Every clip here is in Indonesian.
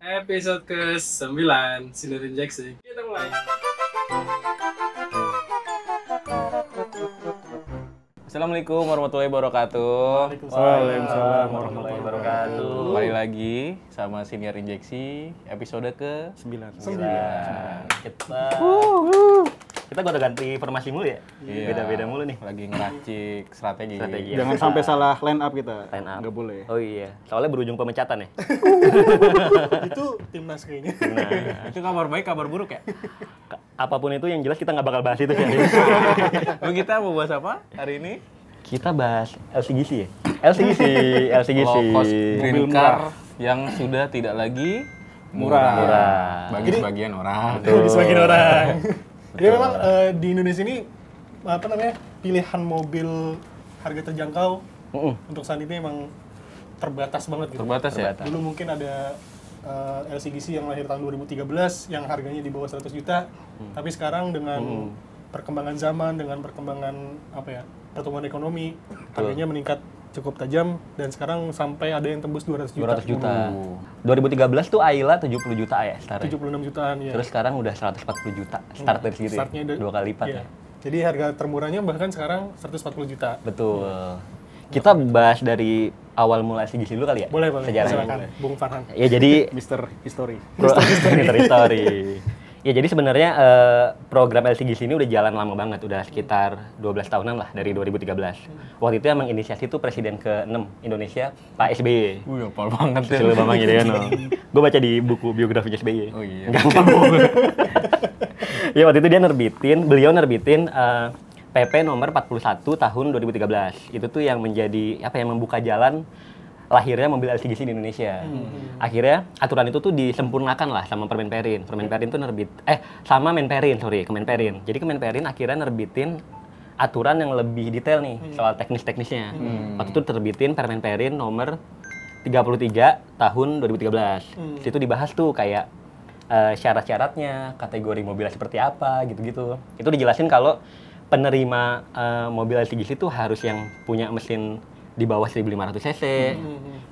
Episode ke-9 Sinar Injeksi. Kita mulai. Assalamualaikum warahmatullahi wabarakatuh. Waalaikumsalam warahmatullahi wabarakatuh. Kembali lagi sama Senior Injeksi episode ke-9. Kita udah ganti formasi mulu ya? Iya. Beda-beda mulu nih. Lagi ngeracik strategi. Jangan sampai salah line up kita. Line up. Nggak boleh. Oh iya, soalnya berujung pemecatan ya. Itu timnas kayaknya. Nah, itu kabar baik, kabar buruk ya? Apapun itu yang jelas kita nggak bakal bahas itu sih. Lalu kita mau bahas apa hari ini? Kita bahas LCGC ya? LCGC. Low cost green Mobil car yang sudah tidak lagi murah. Bagi Jadi- sebagian orang. Di sebagian orang. Jadi memang di Indonesia ini pilihan mobil harga terjangkau untuk saat ini emang terbatas banget gitu. Terbatas ya? Dulu mungkin ada LCGC yang lahir tahun 2013 yang harganya di bawah 100 juta. Tapi sekarang dengan perkembangan zaman, dengan perkembangan pertumbuhan ekonomi, harganya meningkat cukup tajam dan sekarang sampai ada yang tembus 200 juta. 200 juta. 2013 tuh Ayla 70 juta ya startnya. 76 jutaan ya. Terus sekarang udah 140 juta. Start dari segitu Startnya ya? Dua kali lipat iya. ya? Jadi harga termurahnya bahkan sekarang 140 juta. Betul. Kita bahas dari awal mulai LCGC dulu kali ya? Boleh, Sejarahnya. silakan, Bung Farhan. Ya jadi Mister History. History. Ya jadi sebenarnya program LCGC ini udah jalan lama banget, udah sekitar 12 tahunan lah dari 2013. Waktu itu emang inisiasi itu Presiden ke-6 Indonesia, Pak SBY. Wih, apal banget ya. Susilo Bambang Yudhoyono. Gue baca di buku biografi SBY. Oh iya. Gampang banget. Ya waktu itu beliau nerbitin PP nomor 41 tahun 2013. Itu tuh yang menjadi yang membuka jalan lahirnya mobil LCGC di Indonesia. Akhirnya aturan itu tuh disempurnakan lah sama Permenperin. Permenperin tuh sama Kemenperin. Jadi Kemenperin akhirnya nerbitin aturan yang lebih detail nih soal teknis-teknisnya. Waktu itu terbitin Permenperin nomor 33 tahun 2013. Situ dibahas tuh kayak syarat-syaratnya, kategori mobilnya seperti apa, gitu-gitu. Itu dijelasin kalau penerima mobil LCGC itu harus yang punya mesin di bawah 1500 cc,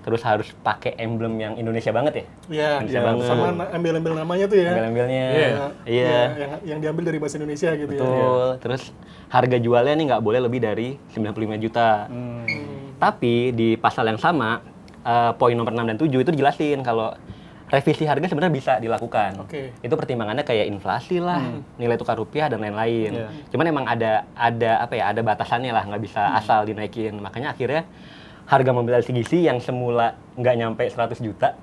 terus harus pakai emblem yang Indonesia banget ya? Iya, Indonesia banget. sama ambil-ambil namanya tuh ya. Ambil-ambilnya, Iya. Yang diambil dari bahasa Indonesia gitu ya. betul. Terus harga jualnya nih nggak boleh lebih dari 95 juta. Tapi di pasal yang sama, poin nomor 6 dan 7 itu dijelasin kalau revisi harga sebenarnya bisa dilakukan. Oke. Itu pertimbangannya kayak inflasi lah, nilai tukar rupiah dan lain-lain. Cuman emang ada batasannya lah, nggak bisa asal dinaikin. Makanya akhirnya harga mobil LCGC yang semula nggak nyampe 100 juta,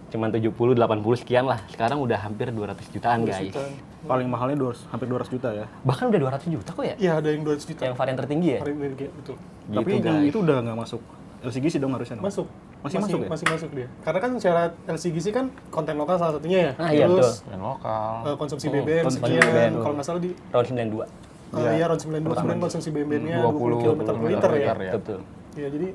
cuman 70, 80 sekian lah. Sekarang udah hampir 200 jutaan guys. Paling mahalnya hampir 200 juta ya. Bahkan udah 200 juta kok ya? Iya, ada yang 200 juta. Yang varian tertinggi ya? Betul. Tapi Gitu, yang guys. itu udah nggak masuk LCGC dong harusnya. dong? Masuk. Masih masuk ya? Masih masuk dia. Karena kan syarat LCGC kan konten lokal salah satunya ya. Ah, iya, Terus Dan lokal. konsumsi BBM konsumsi sekian. BBM. Kalau nggak salah di Tahun 92. iya round 92 kemudian konsumsi BBM-nya 20 km per liter ya. Betul. Iya, jadi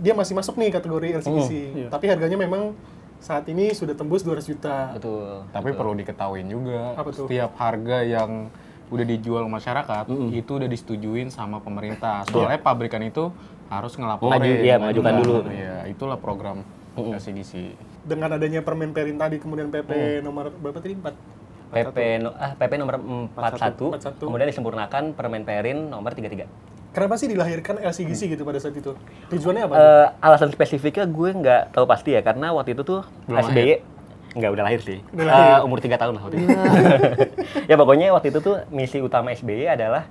dia masih masuk nih kategori LCGC. Tapi harganya memang saat ini sudah tembus 200 juta. Betul. Tapi perlu diketahuin juga, Apa tuh? setiap harga yang udah dijual ke masyarakat, itu udah disetujuin sama pemerintah. Soalnya pabrikan itu harus ngelaporin. mengajukan dulu. Iya, itulah program LCGC. Dengan adanya Permenperin tadi, kemudian PP nomor berapa tadi? 4. PP nomor 41, 41. kemudian disempurnakan Permenperin nomor 33. Kenapa sih dilahirkan LCGC gitu pada saat itu? Tujuannya apa? Alasan spesifiknya gue nggak tahu pasti ya, karena waktu itu tuh Belum SBY nggak udah lahir sih. Udah lahir. Umur 3 tahun lah waktu itu. Ya pokoknya waktu itu tuh misi utama SBY adalah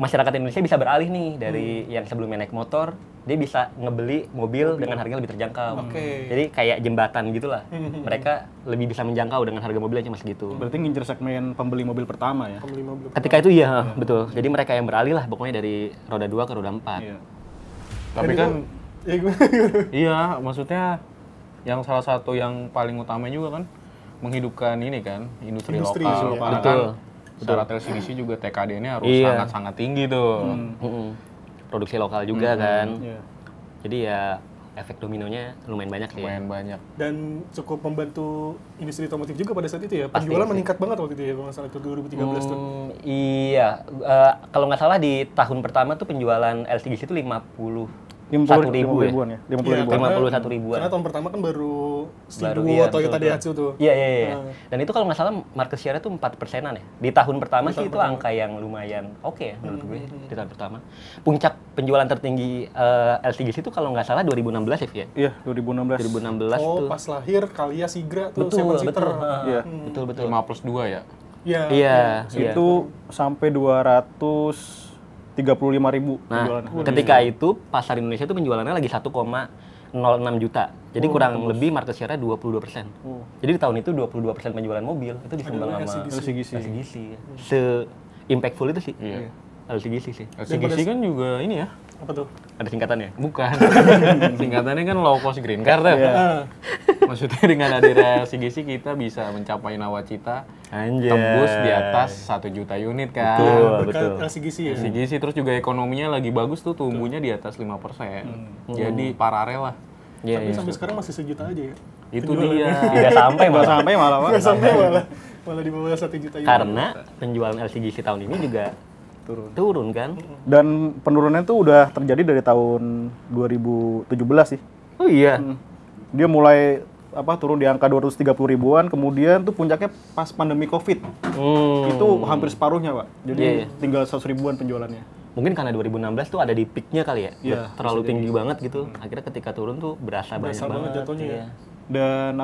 masyarakat Indonesia bisa beralih nih dari yang sebelumnya naik motor, dia bisa ngebeli mobil dengan harga lebih terjangkau. Oke. Jadi kayak jembatan gitulah. Mereka lebih bisa menjangkau dengan harga mobilnya cuma segitu. Berarti ngincer segmen pembeli mobil pertama ya. Pembeli mobil. Ketika itu iya, betul. Jadi mereka yang beralih lah pokoknya dari roda 2 ke roda 4. Iya. Tapi kan, Ya, iya, maksudnya yang salah satu yang paling utama juga kan menghidupkan ini kan industri Industri lokal. lokal. Karena Betul. kan secara LCGC juga TKD-nya harus Iya. sangat-sangat tinggi tuh. Produksi lokal juga kan. Iya. Jadi ya efek dominonya lumayan banyak sih. Lumayan banyak. dan cukup membantu industri otomotif juga pada saat itu ya. Pasti Penjualan sih. meningkat banget waktu itu ya, kalau nggak salah itu 2013 tuh. Iya, kalau nggak salah di tahun pertama tuh penjualan LCGC itu 50 1.000 ya? 50.000-an ya? 50.000-an. Iya, karena- 51.000-an. Karena tahun pertama kan baru Baru, Stiguo iya, Toyota betul. Daihatsu tuh. Iya. Dan itu kalau nggak salah market share-nya tuh 4%-an ya. Di tahun pertama Di sih tahun itu pertama. angka yang lumayan oke ya menurut gue di tahun pertama. Puncak penjualan tertinggi LCGC itu kalau nggak salah 2016 ya, Fi, ya? Iya, 2016. 2016 Oh, tuh. pas lahir Kalia Sigra tuh, Betul, seven seater. betul. Iya. Betul. 5+2 ya. Iya. Iya. Itu sampai 235.000 Nah, penjualannya. ketika itu pasar Indonesia itu penjualannya lagi 1,06 juta. Jadi kurang lebih market share-nya 22%. Jadi di tahun itu 22% penjualan mobil itu disumbang Adalah sama LCGC. LCGC. Se-impactful itu sih. Iya. LCGC sih. LCGC kan juga ini ya. Apa tuh? Ada singkatannya? Bukan. Singkatannya kan low cost green car tuh. Ah, Maksudnya dengan hadirnya LCGC kita bisa mencapai nawacita Anjay. tembus di atas 1 juta unit kan. Betul. berkat LCGC ya. LCGC terus juga ekonominya lagi bagus tuh, tumbuhnya di atas 5%. Jadi paralel lah. Iya, Tapi iya. sampai sekarang masih sejuta aja ya. Itu Penjualannya. dia. Tidak sampai Nggak malah. sampai malah, Pak. Nggak sampai malah di bawah 1 juta unit. Karena penjualan LCGC tahun ini juga turun kan? Dan penurunannya tuh udah terjadi dari tahun 2017 sih. Oh iya. Dia mulai turun di angka 230.000-an, kemudian tuh puncaknya pas pandemi Covid. Itu hampir separuhnya, Pak. Jadi Iya, iya. tinggal 100.000-an penjualannya. Mungkin karena 2016 tuh ada di peaknya kali ya, Iya, terlalu tinggi banget gitu. Akhirnya ketika turun tuh berasa banyak banget banget. jatuhnya ya. Iya. Dan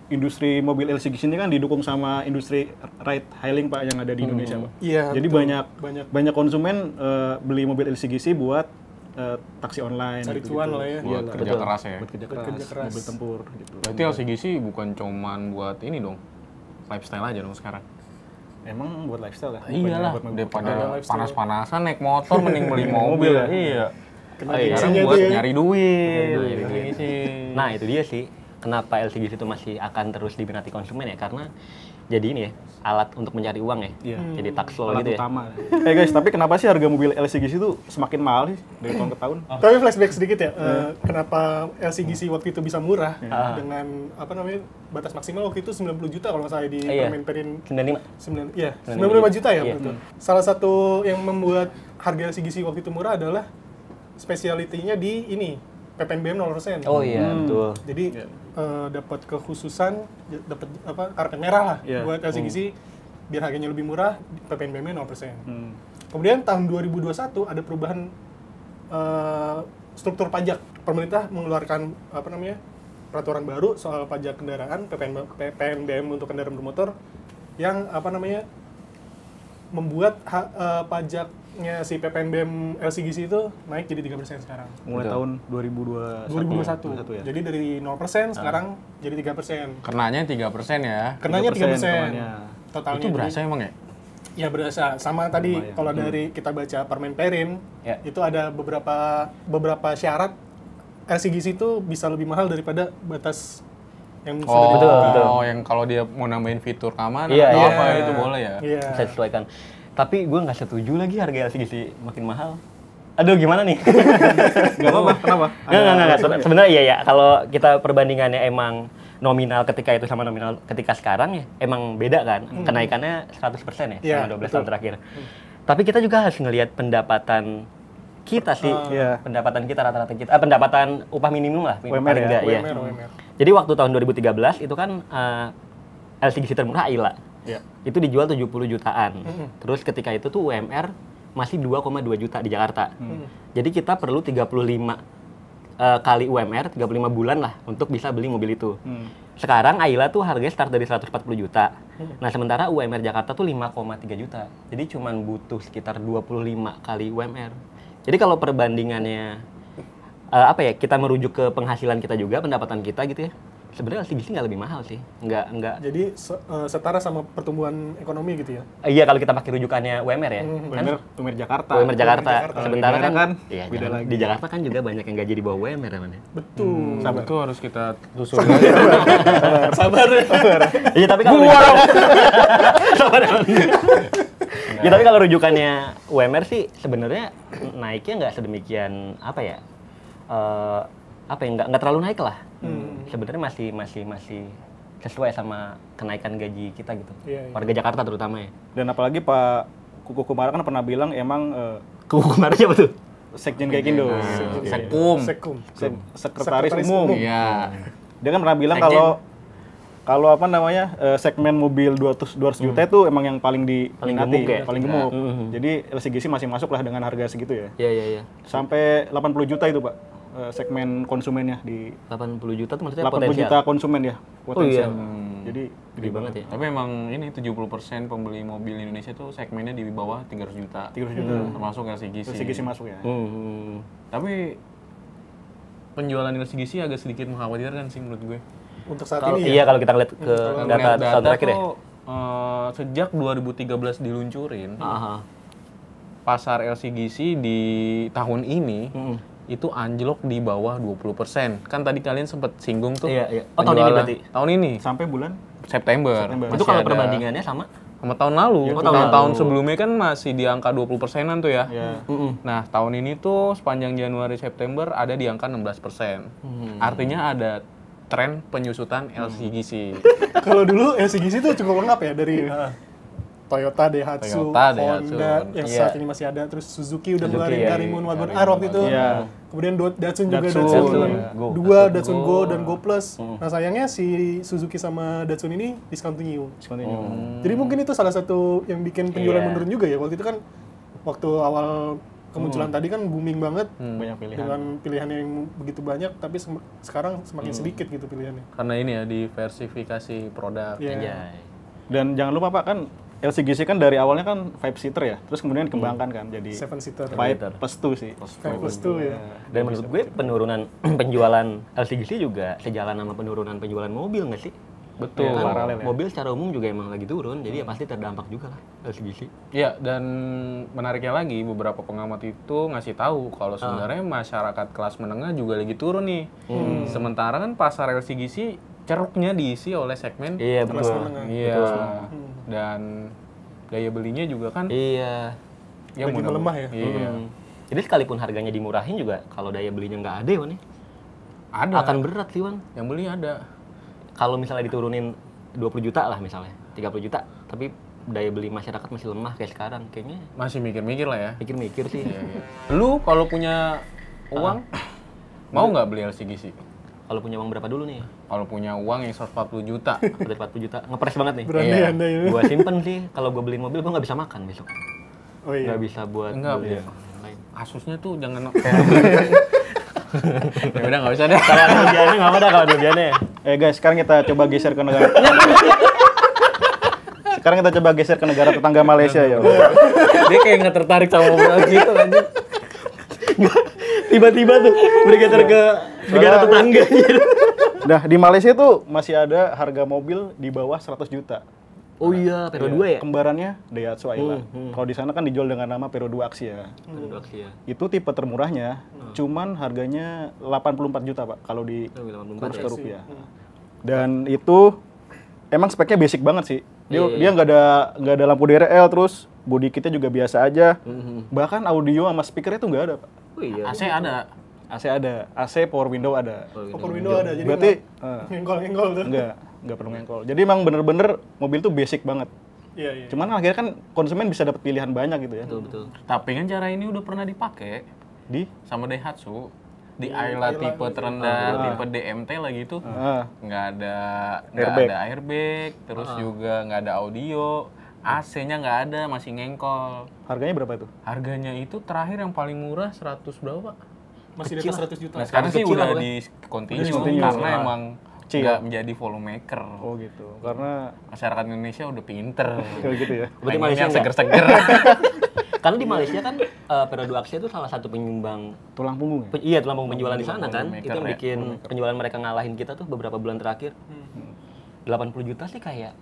industri mobil LCGC ini kan didukung sama industri ride hailing, Pak, yang ada di Indonesia, Pak. Iya. Jadi betul. banyak konsumen beli mobil LCGC buat taksi online. Cari gitu-gitu. cuan lah ya. Buat Iyalah. kerja keras ya. Buat kerja Buat kerja keras, keras. mobil tempur gitu. Berarti LCGC bukan cuman buat ini dong. Lifestyle aja dong sekarang. Emang buat lifestyle ya? Iyalah, Buat mobil. daripada lifestyle. panas-panasan naik motor mending beli mobil ya. Iya. Kena Oh, iya. Sekarang gengsinya buat tuh ya. nyari duit. Nyari duit. LCGC. Nah itu dia sih, kenapa LCGC itu masih akan terus diminati konsumen ya, karena jadi ini ya, alat untuk mencari uang ya. Iya. Jadi tax law Alat gitu ya. utama. Guys, tapi kenapa sih harga mobil LCGC itu semakin mahal sih dari tahun ke tahun? Tapi flashback sedikit ya, kenapa LCGC waktu itu bisa murah dengan batas maksimal waktu itu 90 juta kalau nggak salah di Iya. Permen Perin 95. 95 juta ya Iya. betul. Salah satu yang membuat harga LCGC waktu itu murah adalah spesialitinya di ini PPNBM 0%. Oh iya, betul. Jadi dapat kekhususan, dapat karpet merah lah Iya. buat LCGC biar harganya lebih murah, PPNBM-nya 0%. Kemudian tahun 2021 ada perubahan struktur pajak. Pemerintah mengeluarkan peraturan baru soal pajak kendaraan PPNBM untuk kendaraan bermotor yang membuat pajaknya si PPNBM LCGC itu naik jadi 3% sekarang. Mulai Betul. tahun 2021. 2021. ya. Jadi dari 0% sekarang jadi 3%. Kenanya 3% ya. Kenanya 3%. kenanya. Totalnya. Itu berasa emang ya? Ya berasa. Sama tadi Lumayan. kalau dari kita baca Permen Perin, Ya. itu ada beberapa syarat LCGC itu bisa lebih mahal daripada batas yang sudah Oh, betul, betul. yang kalau dia mau nambahin fitur keamanan Iya, atau iya. apa itu boleh ya? Iya. Bisa disesuaikan. Tapi gue nggak setuju lagi harga LCGC makin mahal. Aduh gimana nih? Nggak apa-apa, kenapa? Nggak. Sebenarnya iya ya. Kalau kita perbandingannya emang nominal ketika itu sama nominal ketika sekarang ya, emang beda kan. Kenaikannya 100% ya, Iya, selama 12 betul. tahun terakhir. Tapi kita juga harus ngelihat pendapatan kita sih. Iya. Pendapatan kita rata-rata kita. Pendapatan upah minimum lah. UMR paling ya, nggak, ya. UMR. Jadi waktu tahun 2013 itu kan LCGC termurah Ayla. Iya. Itu dijual 70 jutaan. Terus ketika itu tuh UMR masih 2,2 juta di Jakarta. Jadi kita perlu 35 kali UMR, 35 bulan lah untuk bisa beli mobil itu. Sekarang Ayla tuh harganya start dari 140 juta. Nah, sementara UMR Jakarta tuh 5,3 juta. Jadi cuman butuh sekitar 25 kali UMR. Jadi kalau perbandingannya kita merujuk ke penghasilan kita juga, pendapatan kita gitu ya. Sebenarnya LCGC nggak lebih mahal sih. Nggak. Jadi setara sama pertumbuhan ekonomi gitu ya. Iya kalau kita pakai rujukannya UMR ya. UMR Jakarta. UMR Jakarta. Jakarta. Sementara Di daerah kan, kan iya, beda jangan- lagi. di Jakarta kan juga banyak yang gaji di bawah UMR ya, Man, ya. Betul. Itu harus kita telusuri. Sabar. Iya tapi kalau Sabar, Man. Ya tapi kalau rujukannya UMR sih sebenarnya naiknya nggak sedemikian nggak terlalu naik lah. Sebenarnya masih sesuai sama kenaikan gaji kita gitu. Iya, iya. Warga Jakarta terutama ya. Dan apalagi Pak Kuku Kumara kan pernah bilang emang Kemarin siapa tuh? Sekjen Gaikindo. Sekum. Sekretaris Sekretaris Umum. Umum. Iya. Dia kan pernah bilang Sekjen. kalau apa namanya segmen mobil 200 juta itu emang yang paling diminati, gemuk ya? paling gemuk. Jadi LCGC masih masuk lah dengan harga segitu ya. Iya. Sampai 80 juta itu, Pak. Segmen konsumennya di 80 juta tuh maksudnya 80 potensial. juta konsumen ya. Potensial. iya. Jadi Gede banget ya. Tapi emang ini 70% pembeli mobil Indonesia tuh segmennya di bawah 300 juta. 300 juta. Termasuk LCGC. LCGC masuk ya. Tapi penjualan LCGC agak sedikit mengkhawatirkan sih menurut gue. Untuk saat Kalau ini iya ya. kalau kita lihat ke Ngeliat data tahun terakhir ya. tuh, sejak 2013 diluncurin, Aha. pasar LCGC di tahun ini itu anjlok di bawah 20%. Kan tadi kalian sempat singgung tuh. Iya. Oh, tahun ini penjualan- berarti? Tahun ini, Sampai bulan September. Itu kalau perbandingannya sama Sama tahun lalu. Oh, tahun Tahun lalu. sebelumnya kan masih di angka 20%-an tuh ya. ya. Nah, tahun ini tuh sepanjang Januari September ada di angka 16%. Artinya ada tren penyusutan LCGC. Kalau dulu LCGC itu cukup lengkap ya dari Toyota, Daihatsu, Toyota, Daihatsu. Honda yang Iya. saat ini masih ada, terus Suzuki udah Suzuki, ngeluarin ya, Karimun Wagon Karimun R waktu itu. Iya. Kemudian Datsun juga, Datsun, Datsun iya. Go. dua, Datsun Go dan Go Plus. Nah sayangnya si Suzuki sama Datsun ini discontinue. Jadi mungkin itu salah satu yang bikin penjualan Iya. menurun juga ya. Waktu itu kan waktu awal kemunculan tadi kan booming banget Banyak pilihan. dengan pilihan yang begitu banyak, tapi sekarang semakin sedikit gitu pilihannya. Karena ini ya diversifikasi produk. Iya. Anjay. Dan jangan lupa Pak, kan LCGC kan dari awalnya kan 5 seater ya, terus kemudian dikembangkan kan jadi 7 seater. 5 plus 2 sih. 5 plus 2 ya. Dan menurut gue penurunan penjualan LCGC juga sejalan sama penurunan penjualan mobil nggak sih? Betul. Kan paralel ya. mobil secara umum juga emang lagi turun, jadi ya pasti terdampak juga lah LCGC. Ya, dan menariknya lagi beberapa pengamat itu ngasih tahu kalau sebenarnya masyarakat kelas menengah juga lagi turun nih. Sementara kan pasar LCGC ceruknya diisi oleh segmen Iya betul. iya. Dan daya belinya juga kan Iya. ya Lagi mudah- melemah ya? Iya. Jadi sekalipun harganya dimurahin juga kalau daya belinya nggak ada Wan ya, Ada. akan berat sih Wan. Yang beli ada. Kalau misalnya diturunin 20 juta lah misalnya, 30 juta, tapi daya beli masyarakat masih lemah kayak sekarang, kayaknya Masih mikir-mikir lah ya. mikir-mikir sih. Lu kalau punya uang mau nggak beli LCGC? Kalau punya uang berapa dulu nih? Kalau punya uang yang 140 juta. Udah 40 juta, ngepres banget nih. Berandai-andai ya. Gua simpen sih, kalau gua beliin mobil gua nggak bisa makan besok. Oh iya. Nggak bisa buat Enggak, beli iya. yang lain. Asusnya tuh jangan ya udah nggak bisa deh. Kalau ada lebihannya nggak apa-apa kalau ada lebihannya. Guys, sekarang kita coba geser ke negara. Sekarang kita coba geser ke negara tetangga Malaysia ya. Dia kayak nggak tertarik sama mobil gitu anjir. Tiba-tiba tuh bergeser ke negara tetangga gitu. Nah, di Malaysia tuh masih ada harga mobil di bawah 100 juta. Oh iya, Pero 2 ya? Kembarannya Daihatsu Ayla. Kalau di sana kan dijual dengan nama Pero 2 Axia. Pero 2 Axia. Itu tipe termurahnya, cuman harganya 84 juta, Pak, kalau di 84 kurs ya. ke rupiah. Dan itu emang speknya basic banget sih. Dia nggak ada lampu DRL, terus body kitnya juga biasa aja. Bahkan audio sama speakernya tuh nggak ada, Pak. Oh iya. AC ada. AC ada, AC power window ada. Power window ada, jadi Berarti ngengkol-ngengkol tuh. nggak perlu ngengkol. Jadi emang bener-bener mobil tuh basic banget. Iya, iya. Cuman akhirnya kan konsumen bisa dapat pilihan banyak gitu ya. Betul. Tapi kan cara ini udah pernah dipakai Di sama Daihatsu di Ayla tipe terendah, tipe DMT lagi itu nggak ada airbag, terus juga nggak ada audio, AC-nya nggak ada, masih ngengkol. harganya berapa itu? Harganya itu terakhir yang paling murah 100 berapa? Masih di atas 100 juta. Nah sekarang sih kecil udah lah, di continue Discontinue. karena emang Kecil. nggak menjadi volume maker. Oh gitu. Karena Masyarakat Indonesia udah pinter. kayak gitu ya. Berarti Pengen Malaysia yang nggak? seger-seger. Karena di Malaysia kan Pero 2 Axia itu salah satu penyumbang Tulang punggung ya. iya tulang punggung penjualan di sana kan. Maker Itu yang ya. bikin penjualan mereka ngalahin kita tuh beberapa bulan terakhir. 80 juta sih kayak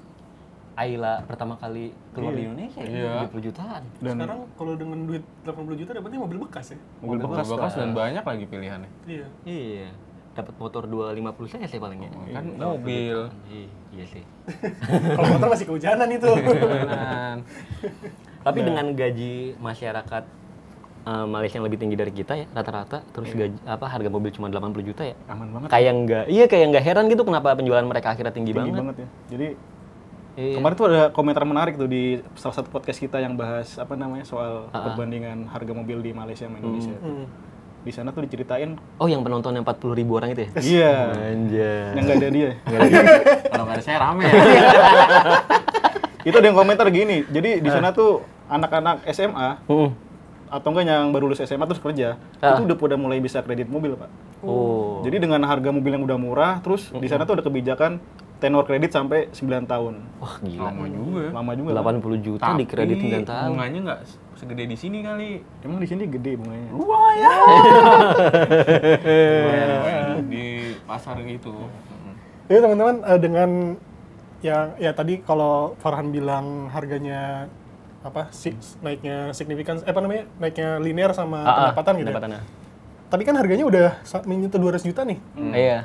Ayla pertama kali keluar di Indonesia ya, 70 jutaan. Sekarang kalau dengan duit 80 juta dapatnya mobil bekas ya. Mobil bekas dan banyak lagi pilihannya. Iya. Iya. Dapat motor 250 cc sih palingnya. Kan mobil. Iya sih. Kalau motor masih kehujanan itu. Beneran. Tapi dengan gaji masyarakat Malaysia yang lebih tinggi dari kita ya rata-rata, terus gaji harga mobil cuma 80 juta ya. Aman banget. Kayak nggak heran gitu kenapa penjualan mereka akhirnya tinggi Tinggi banget. banget ya. Jadi Kemarin tuh ada komentar menarik tuh di salah satu podcast kita yang bahas apa namanya soal perbandingan harga mobil di Malaysia sama Indonesia. Di sana tuh diceritain. Oh, yang penonton yang 40.000 orang itu ya? Iya. Anjay. Yang nggak ada dia. Kalau nggak ada saya rame ya. Itu ada yang komentar gini. Jadi di sana tuh anak-anak SMA atau enggak yang baru lulus SMA terus kerja, itu udah mulai bisa kredit mobil, Pak. Oh. Jadi dengan harga mobil yang udah murah, terus di sana tuh ada kebijakan tenor kredit sampai 9 tahun. Wah, gila. Lama juga. Lama juga. Kan? 80 juta di kredit 9 tahun. Bunganya nggak segede di sini kali. Emang di sini gede bunganya. Lumayan. Lumayan di pasar gitu. Jadi teman-teman dengan ya tadi kalau Farhan bilang harganya naiknya signifikan naiknya linear sama pendapatan gitu. Ya. Tapi kan harganya udah menyentuh 200 juta nih. Iya.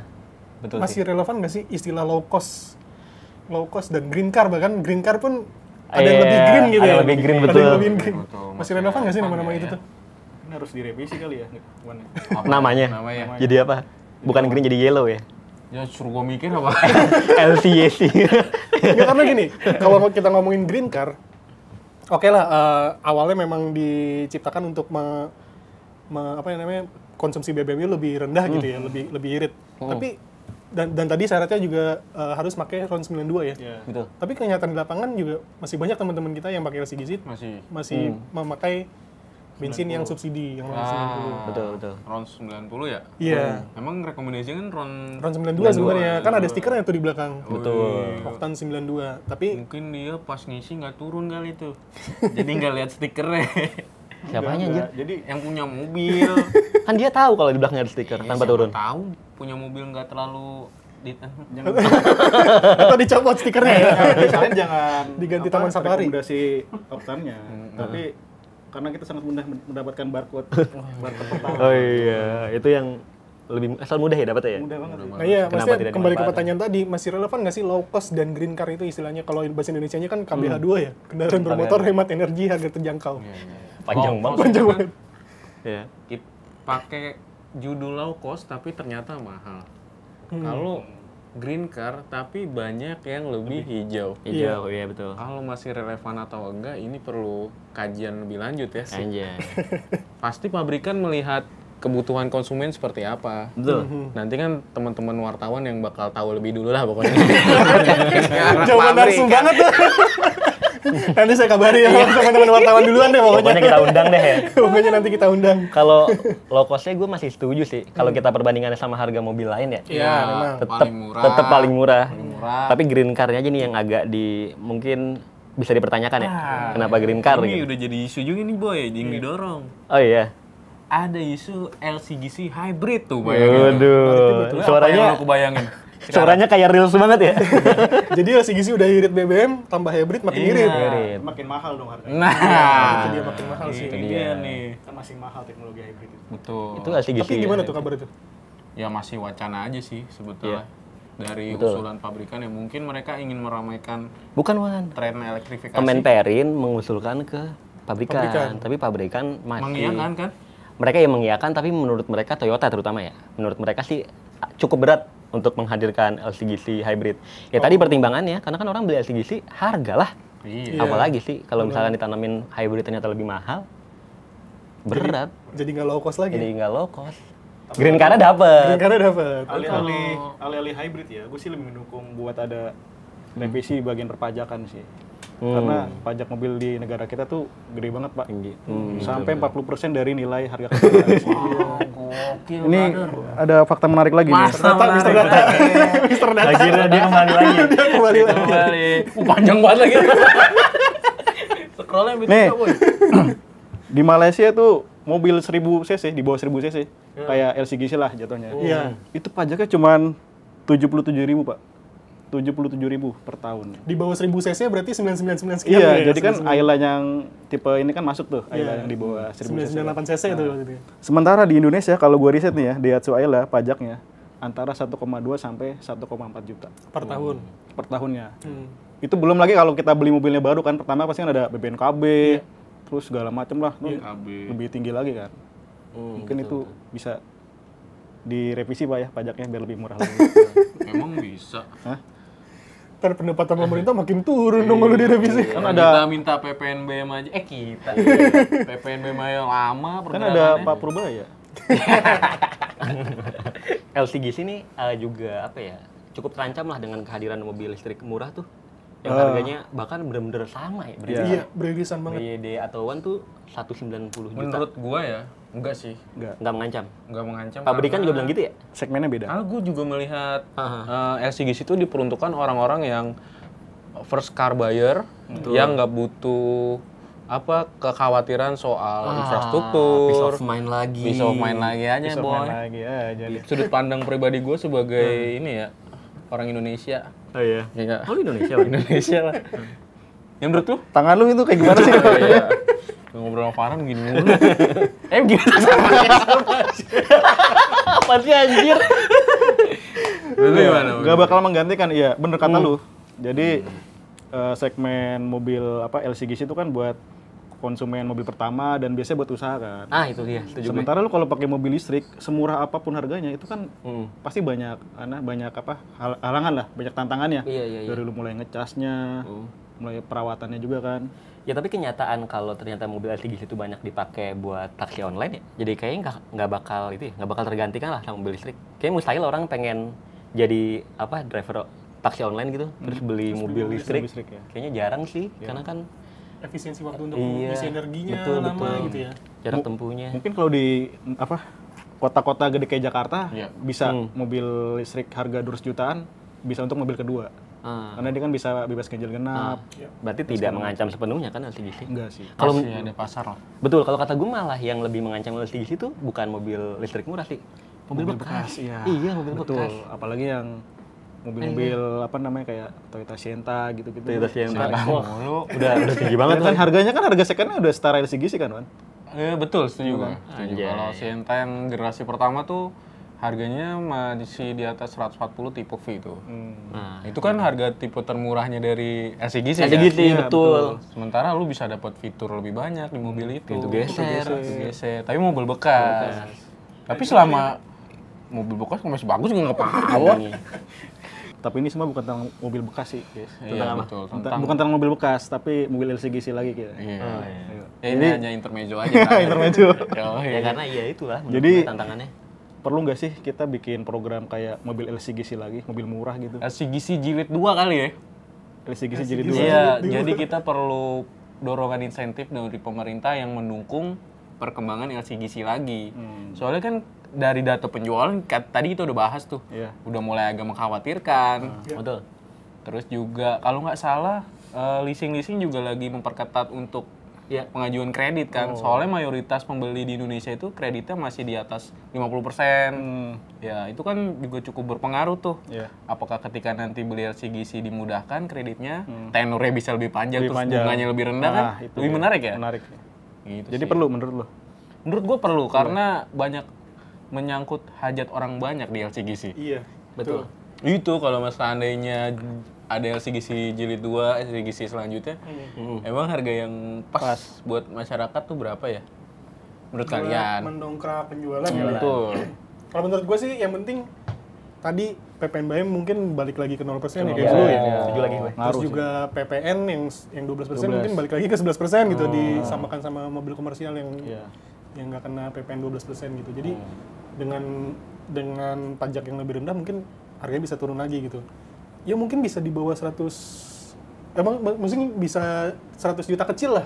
Betul. Masih relevan nggak sih istilah low cost dan green car, bahkan green car pun ada yang lebih green gitu ya. Ada lebih green, Ada betul. yang lebih green. Betul. Masih relevan nggak sih nama-nama itu tuh? Ini harus direvisi kali ya, Wan. Namanya. Jadi apa? Bukan green jadi yellow ya? Ya suruh gua mikir apa? LCAC. Nggak, karena gini, kalau kita ngomongin green car, oke lah, awalnya memang diciptakan untuk konsumsi BBM lebih rendah gitu ya, lebih irit. Tapi dan tadi syaratnya juga harus pakai RON 92 ya. Betul. Tapi kenyataan di lapangan juga masih banyak teman-teman kita yang pakai LCGC masih memakai bensin yang subsidi yang RON 90. Betul. RON 90 ya? Iya. Emang rekomendasinya kan RON 92 sebenarnya, kan ada stikernya tuh di belakang. Betul. Oktan 92. Tapi mungkin dia pas ngisi nggak turun kali tuh. Jadi nggak lihat stikernya. Siapanya anjir? Jadi Yang punya mobil. Kan dia tahu kalau di belakangnya ada stiker tanpa turun. Tahu punya mobil nggak terlalu atau dicopot stikernya ya. kalian jangan Diganti Taman Safari. Rekomendasi oktannya. Tapi karena kita sangat mudah mendapatkan barcode pertama. Oh iya, itu yang lebih asal mudah ya dapatnya ya? Mudah banget. Nah iya, Kenapa maksudnya tidak kembali ke dimanfaatkan? pertanyaan tadi, masih relevan nggak sih low cost dan green car itu istilahnya? Kalau bahasa Indonesianya kan KBH2 ya, kendaraan bermotor hemat energi harga terjangkau. Panjang banget. Panjang banget. Iya. Pakai judul low cost tapi ternyata mahal. Kalau green car tapi banyak yang lebih hijau. Hijau, iya betul. Kalau masih relevan atau enggak ini perlu kajian lebih lanjut ya. Anjay. Pasti pabrikan melihat kebutuhan konsumen seperti apa. Betul. Nanti kan teman-teman wartawan yang bakal tahu lebih dulu lah pokoknya. Jawaban langsung banget tuh. Nanti saya kabari ya teman-teman wartawan duluan deh pokoknya. Pokoknya kita undang deh ya. Pokoknya nanti kita undang. Kalau low cost-nya gue masih setuju sih. Kalau kita perbandingannya sama harga mobil lain ya. Iya, memang. Tetap paling murah. murah. Tapi green car-nya aja nih yang agak mungkin bisa dipertanyakan ya. Kenapa green car Ini gitu? udah jadi isu juga nih boy, yang didorong. Oh iya. Ada isu LCGC hybrid tuh bayangin. Waduh. Suaranya aku bayangin. suaranya kayak reels banget ya. Jadi LCGC udah irit BBM, tambah hybrid makin irit. Irit. Makin mahal dong harganya. Nah, Itu dia makin mahal sih. ini dia nih. Kan masih mahal teknologi hybrid itu. Betul. Itu LCGC. Tapi gimana tuh kabar itu? Ya masih wacana aja sih sebetulnya. Dari Betul. usulan pabrikan yang mungkin mereka ingin meramaikan Bukan, Wan. tren elektrifikasi. Kemenperin mengusulkan ke Pabrikan. pabrikan, tapi pabrikan masih Mengiyakan kan? mereka yang mengiyakan, tapi menurut mereka Toyota terutama ya, menurut mereka sih cukup berat untuk menghadirkan LCGC hybrid. Ya tadi pertimbangannya, karena kan orang beli LCGC harga lah. Iya. Apalagi sih kalau misalkan ditanamin hybrid ternyata lebih mahal, berat. Jadi nggak low cost lagi. Jadi nggak low cost. Green car dapet. Karena dapat. Alih-alih hybrid ya, gue sih lebih mendukung buat ada revisi bagian perpajakan sih. Karena pajak mobil di negara kita tuh gede banget, Pak. Tinggi. Sampai 40% dari nilai harga kendaraan. Gokil. Ini ada fakta menarik lagi nih. Mister Data. Mister Data. Akhirnya dia kembali lagi. Dia kembali lagi. Kembali. Panjang banget lagi. Scrollnya bisa Nih. boy. Di Malaysia tuh mobil 1000 cc, di bawah 1000 cc. Kayak LCGC lah jatuhnya. Iya. Itu pajaknya cuman 77.000, Pak. 77.000 per tahun. Di bawah 1000 cc berarti 999 sekian. Iya, ya, jadi kan Ayla yang tipe ini kan masuk tuh, Ayla Iya. yang di bawah 1000 cc. 998 cc itu waktu itu. Sementara di Indonesia kalau gua riset nih ya, Daihatsu Ayla pajaknya antara 1,2 sampai 1,4 juta Per tahun. per tahunnya. Itu belum lagi kalau kita beli mobilnya baru kan, pertama pasti kan ada BPNKB, terus segala macem lah, tuh lebih tinggi lagi kan. Mungkin itu bisa direvisi Pak ya pajaknya biar lebih murah lagi. Emang bisa. Hah? Ntar pendapatan pemerintah makin turun dong kalau direvisi. Kan Kita minta PPNBM aja. Kita. PPNBM yang lama Kan ada Pak Purbaya. LCGC ini juga apa ya, cukup terancam lah dengan kehadiran mobil listrik murah tuh. Yang harganya bahkan bener-bener sama ya. Iya, beririsan banget. BYD atau One tuh 190 juta. Menurut gua ya, enggak sih. Nggak mengancam. Enggak mengancam. Pabrikan juga bilang gitu ya? Segmennya beda. Karena gue juga melihat LCGC itu diperuntukkan orang-orang yang first car buyer yang nggak butuh kekhawatiran soal infrastruktur. Peace of mind lagi. Peace of mind lagi aja, boy. Lagi aja nih. Sudut pandang pribadi gue sebagai ini ya, orang Indonesia. Oh iya. Ya, Oh Indonesia lah. Indonesia lah. Ya menurut lu? Tangan lu itu kayak gimana sih? Iya. Ngobrol sama Farhan gini mulu. Gimana sama Apa sih anjir? Lu gimana? Gak bakal menggantikan, iya bener kata lu. Jadi segmen mobil LCGC itu kan buat konsumen mobil pertama dan biasanya buat usaha kan. Itu dia. Setuju gue. Sementara lu kalau pakai mobil listrik, semurah apapun harganya itu kan pasti banyak halangan lah, banyak tantangannya. Iya. Dari lu mulai ngecasnya, mulai perawatannya juga kan. Ya tapi kenyataan kalau ternyata mobil LCGC itu banyak dipakai buat taksi online ya, jadi kayaknya nggak bakal tergantikan lah sama mobil listrik. Kayaknya mustahil orang pengen jadi driver taksi online gitu, terus beli mobil listrik. Ya. Kayaknya jarang sih, karena kan Efisiensi waktu untuk mengisi energinya lama gitu ya. Jarak tempuhnya. Mungkin kalau di kota-kota gede kayak Jakarta bisa mobil listrik harga 200 jutaan bisa untuk mobil kedua. Karena dia kan bisa bebas ganjil genap. Berarti tidak mengancam sepenuhnya kan LCGC? Enggak sih. Kalau ada pasar lah. Betul, kalau kata gue malah yang lebih mengancam LCGC itu bukan mobil listrik murah sih. Mobil bekas. Iya. Iya, mobil Betul. bekas. Apalagi yang mobil-mobil kayak Toyota Sienta gitu-gitu. Toyota Sienta. Mulu. Udah tinggi banget Kan harganya kan harga secondnya udah setara LCGC kan, Wan? Betul, setuju kan. Anjay. Kalau Sienta yang generasi pertama tuh harganya masih di atas 140 tipe V itu. Nah, Itu kan harga tipe termurahnya dari LCGC. LCGC kan? betul. Sementara lu bisa dapat fitur lebih banyak di mobil itu. Pintu geser. Tapi mobil bekas. Tapi selama mobil bekas masih bagus juga nggak apa-apa. Tapi ini semua bukan tentang mobil bekas sih, guys. Iya, betul. Bukan tentang mobil bekas, tapi mobil LCGC lagi kita. Iya. Ayo. Ini hanya intermezzo aja. Kan? Intermezzo. Ya karena itulah menurut Jadi gue tantangannya. perlu nggak sih kita bikin program kayak mobil LCGC lagi, mobil murah gitu? LCGC jilid 2 kali ya. LCGC jadi 2. Iya, jadi kita perlu dorongan insentif dari pemerintah yang mendukung perkembangan LCGC lagi. Soalnya kan dari data penjualan tadi kita udah bahas tuh, udah mulai agak mengkhawatirkan. Betul. Terus juga kalau nggak salah leasing juga lagi memperketat untuk pengajuan kredit kan. Soalnya mayoritas pembeli di Indonesia itu kreditnya masih di atas 50%. Ya itu kan juga cukup berpengaruh tuh. Apakah ketika nanti beli LCGC dimudahkan kreditnya, tenornya bisa lebih panjang, terus bunganya lebih rendah kan? Lebih menarik ya? Menarik. Gitu Jadi sih. perlu menurut lo? Menurut gue perlu karena banyak menyangkut hajat orang banyak di LCGC. Iya. Betul. Itu kalau mas seandainya ada LCGC jilid 2, LCGC selanjutnya, emang harga yang pas buat masyarakat tuh berapa ya? Menurut kalian? Mendongkrak penjualan ya. Betul. Kalau menurut gue sih yang penting tadi PPNBM mungkin balik lagi ke 0% ya kayak dulu ya. Setuju lagi gue. Terus juga PPN yang 12% mungkin balik lagi ke 11% gitu disamakan sama mobil komersial yang nggak kena PPN 12% gitu. Jadi dengan pajak yang lebih rendah mungkin harganya bisa turun lagi gitu. Ya mungkin bisa di bawah 100, emang mungkin bisa 100 juta kecil lah.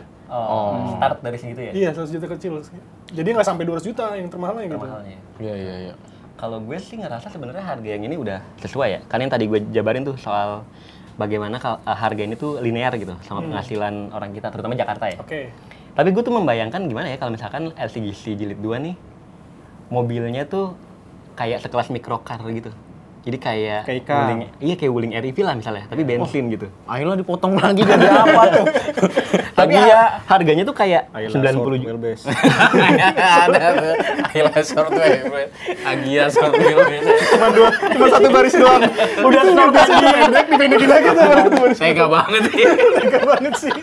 Start dari segitu ya? Iya, 100 juta kecil. Jadi nggak sampai 200 juta yang termahalnya gitu. Iya. Kalau gue sih ngerasa sebenarnya harga yang ini udah sesuai ya. Karena yang tadi gue jabarin tuh soal bagaimana harga ini tuh linear gitu sama penghasilan orang kita, terutama Jakarta ya. Oke. Tapi gue tuh membayangkan gimana ya kalau misalkan LCGC jilid 2 nih, mobilnya tuh kayak sekelas microcar gitu. Jadi kayak Wuling, kayak Wuling REV lah misalnya, tapi bensin gitu. Ayolah dipotong lagi jadi apa tuh? Tapi harganya tuh kayak 90 juta. Ada tuh. Ayolah short wheelbase. Agia short wheelbase. Cuma satu baris doang. Udah stop lagi. Dipendekin lagi tuh. Tega banget sih. Tega banget sih.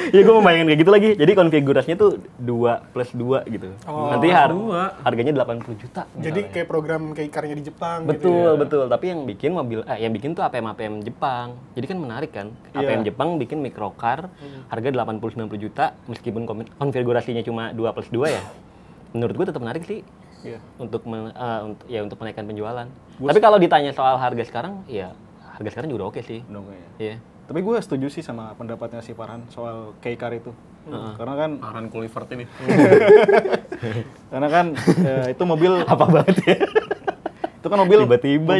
Iya, gue membayangin kayak gitu lagi. Jadi konfigurasinya tuh 2+2 gitu. Nanti harganya 80 juta. Jadi kayak program kayak ikarnya di Jepang Betul, gitu ya. betul. Tapi yang bikin yang bikin tuh APM Jepang. Jadi kan menarik kan. APM Jepang bikin microcar harga 80-90 juta meskipun konfigurasinya cuma 2+2 ya. Menurut gue tetap menarik sih. Iya. Untuk menaikkan penjualan. Tapi kalau ditanya soal harga sekarang, ya harga sekarang juga udah oke sih. Udah ya. Iya. Tapi gue setuju sih sama pendapatnya si Farhan soal K-Car itu. Karena kan Farhan Kulivert ini. karena kan itu mobil Apa banget ya? itu kan mobil Tiba-tiba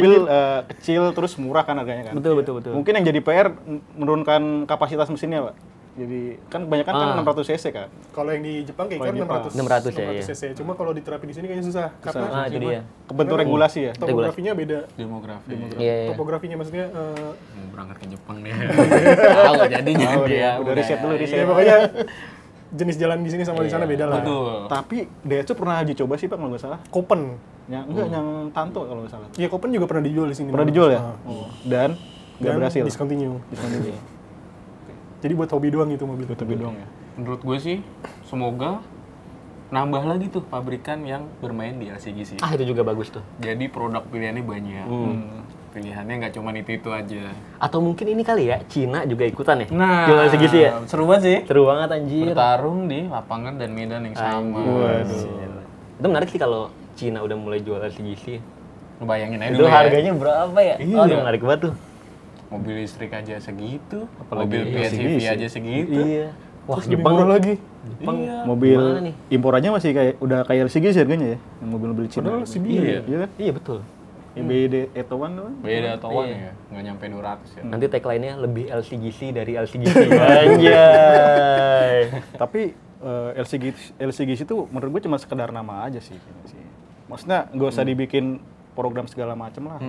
kecil terus murah kan harganya kan. Betul. Mungkin yang jadi PR menurunkan kapasitas mesinnya, Pak. Jadi kan kebanyakan kan 600 cc kan. Kalau yang di Jepang kayak Kalau kan yang di 600 ya, iya. cc. Cuma kalau diterapin di sini kayaknya susah. Karena Itu dia. Kebentuk regulasi ya. topografinya beda. Demografi. Iya. Topografinya maksudnya Mau berangkat ke Jepang nih. Tahu jadinya dia. Udah riset dulu ya riset. pokoknya jenis jalan di sini sama di sana beda lah. Betul. Tapi Daihatsu pernah uji coba sih Pak kalau nggak salah. Kopen. Yang Tanto kalau nggak salah. Iya, Kopen juga pernah dijual di sini. Pernah dijual ya? Ah. Dan nggak berhasil. Discontinue. Discontinue. Jadi buat hobi doang gitu mobil. Tapi doang ya. Menurut gue sih, semoga nambah lagi tuh pabrikan yang bermain di LCGC. Itu juga bagus tuh. Jadi produk pilihannya banyak. Pilihannya nggak cuma itu aja. Atau mungkin ini kali ya, Cina juga ikutan ya? Nah, jual segitu ya? seru banget sih. Seru banget anjir. Bertarung di lapangan dan medan yang sama. Itu menarik sih kalau Cina udah mulai jual LCGC. Lu bayangin aja Itu dulu ya. harganya berapa ya? Iya. Aduh, menarik banget tuh. Mobil listrik aja segitu, Apalagi mobil PHEV aja segitu. Iya. Wah, Lebih Jepang murah lagi. Jepang Mobil gimana nih? impor aja masih kayak LCG sih harganya ya. Yang mobil-mobil Cina. Padahal CB Iya. Iya kan? Iya betul. EBD Etowan tuh kan. Beda toan ya, nggak nyampe 200 ya. Nanti tagline-nya lebih LCGC dari LCGC. Anjay. Tapi LCGC itu menurut gue cuma sekedar nama aja sih. Maksudnya nggak usah dibikin program segala macam lah.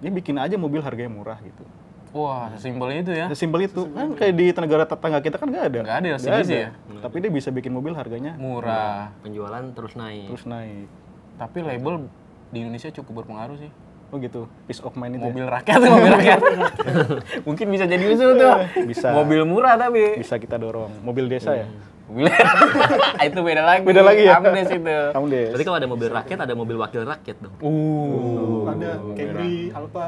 Dia bikin aja mobil harganya murah gitu. Wah, sesimpel itu ya. Sesimpel itu. Kan kayak di negara tetangga kita kan nggak ada. Nggak ada LCGC ya? Tapi dia bisa bikin mobil harganya Murah. Penjualan terus naik. terus naik. Tapi label di Indonesia cukup berpengaruh sih. Oh gitu. Peace of mind itu. Ya? Mobil rakyat, mobil rakyat. Mungkin bisa jadi usul tuh. Bisa. Mobil murah tapi. Bisa kita dorong. Mobil desa ya. Mobil. Itu beda lagi. Beda lagi ya. Amdes itu. Amdes. Berarti kalau ada mobil rakyat, ada mobil wakil rakyat dong. Ada Camry, Alfa.